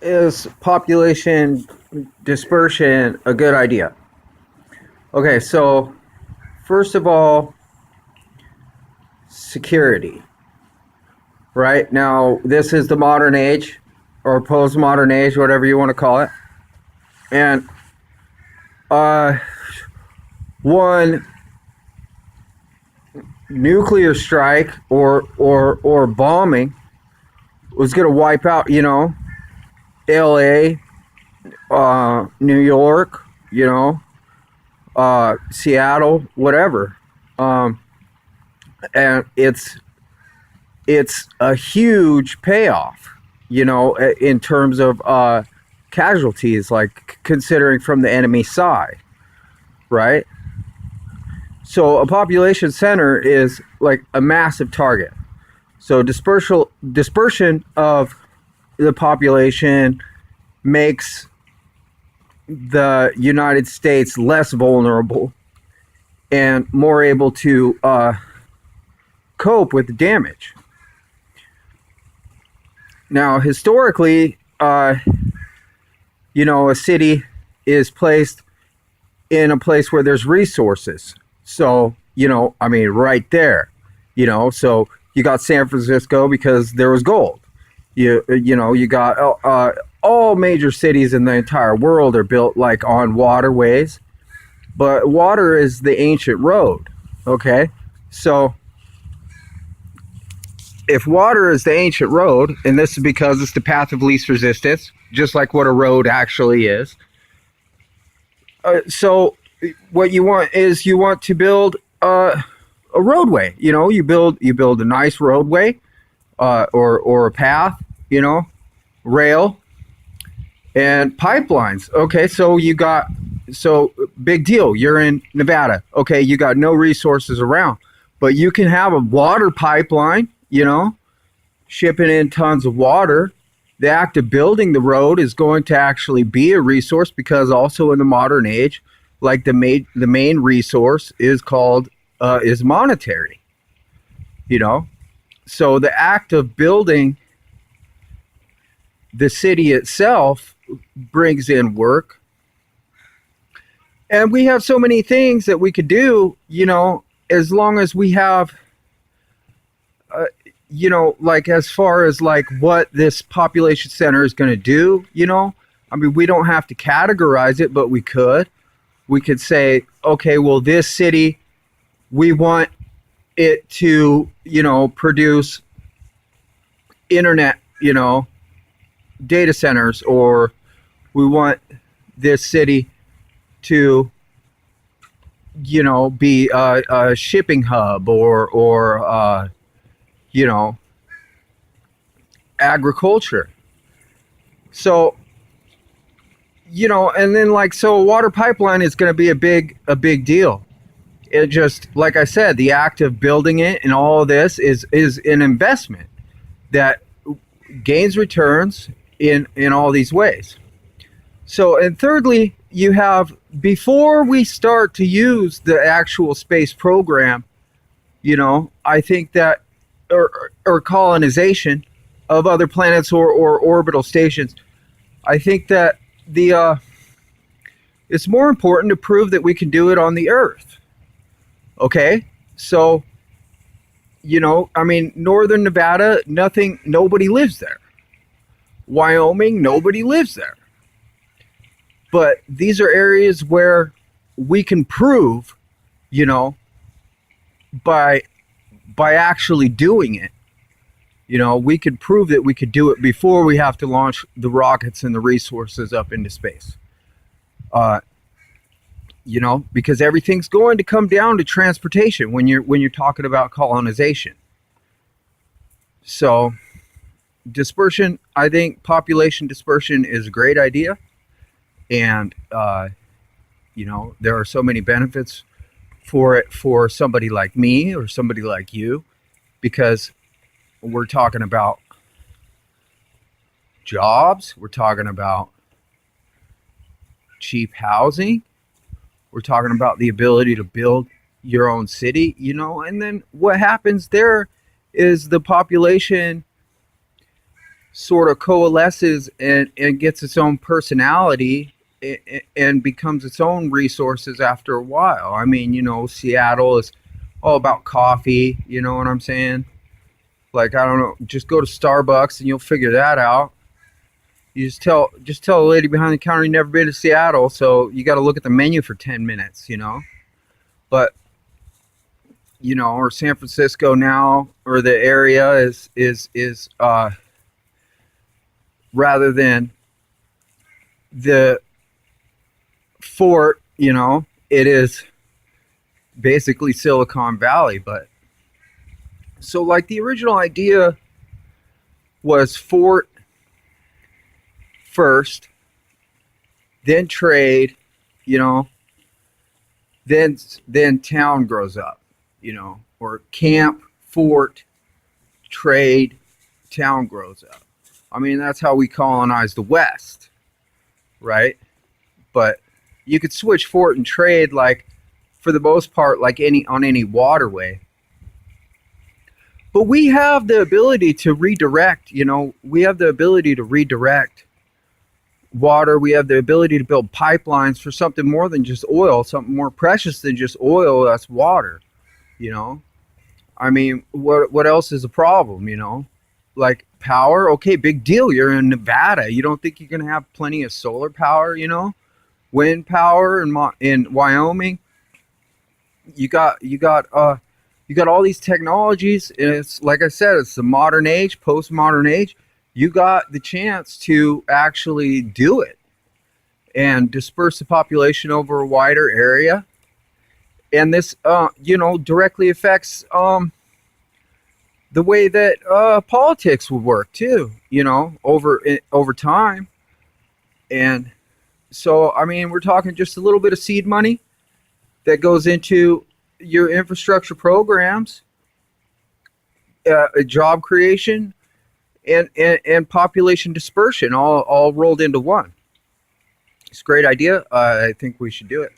is population dispersion a good idea? Okay, so first of all, security. Right now, this is the modern age or postmodern age, whatever you want to call it. And uh, one nuclear strike or bombing was going to wipe out, L.A., New York, Seattle, whatever. Um, and it's a huge payoff, in terms of casualties, like considering from the enemy side, right? So a population center is like a massive target. So dispersion of the population makes the United States less vulnerable and more able to cope with the damage. Now, historically, a city is placed in a place where there's resources. So, right there, so you got San Francisco because there was gold. You got all major cities in the entire world are built like on waterways, but water is the ancient road. Okay, so if water is the ancient road, and this is because it's the path of least resistance, just like what a road actually is. So what you want to build a roadway. You build a nice roadway or a path. Rail and pipelines. Okay, so big deal. You're in Nevada. Okay, you got no resources around, but you can have a water pipeline. Shipping in tons of water. The act of building the road is going to actually be a resource, because also in the modern age, like the main resource is called is monetary. So the act of building the city itself brings in work, and we have so many things that we could do. As long as we have like as far as like what this population center is going to do, we don't have to categorize it, but we could say, okay, well, this city, we want it to, produce internet, data centers, or we want this city to, be a shipping hub, or agriculture. So, and then so a water pipeline is going to be a big deal. It just, like I said, the act of building it and all of this is an investment that gains returns in all these ways. So, and thirdly, you have, before we start to use the actual space program, I think that, or colonization of other planets, or orbital stations, I think that it's more important to prove that we can do it on the Earth. Okay, so northern Nevada, nobody lives there. Wyoming, nobody lives there. But these are areas where we can prove, by actually doing it, we could prove that we could do it before we have to launch the rockets and the resources up into space. Because everything's going to come down to transportation when you're talking about colonization. So, dispersion, I think population dispersion is a great idea, and there are so many benefits for it for somebody like me or somebody like you, because we're talking about jobs, we're talking about cheap housing, we're talking about the ability to build your own city, and then what happens there is the population sort of coalesces and gets its own personality and becomes its own resources after a while. I mean, Seattle is all about coffee. You know what I'm saying? Like, I don't know, just go to Starbucks and you'll figure that out. You just tell the lady behind the counter you never been to Seattle, so you got to look at the menu for 10 minutes. But or San Francisco now, or the area is rather than the fort, it is basically Silicon Valley. But so, like, the original idea was fort first, then trade, you know, then town grows up, or camp, fort, trade, town grows up. I mean, that's how we colonized the West, right? But you could switch fort and trade, like, for the most part, like any waterway. But we have the ability to redirect, we have the ability to redirect water. We have the ability to build pipelines for something more than just oil, something more precious than just oil. That's water. you know I mean, what else is a problem? Like power. Okay, big deal, you're in Nevada. You don't think you're going to have plenty of solar power? Wind power in Wyoming. You got all these technologies, and it's like I said, it's the modern age, postmodern age. You got the chance to actually do it and disperse the population over a wider area. And this, directly affects the way that politics would work too. Over time. And so, I mean, we're talking just a little bit of seed money that goes into your infrastructure programs, job creation, and population dispersion, all rolled into one. It's a great idea. I think we should do it.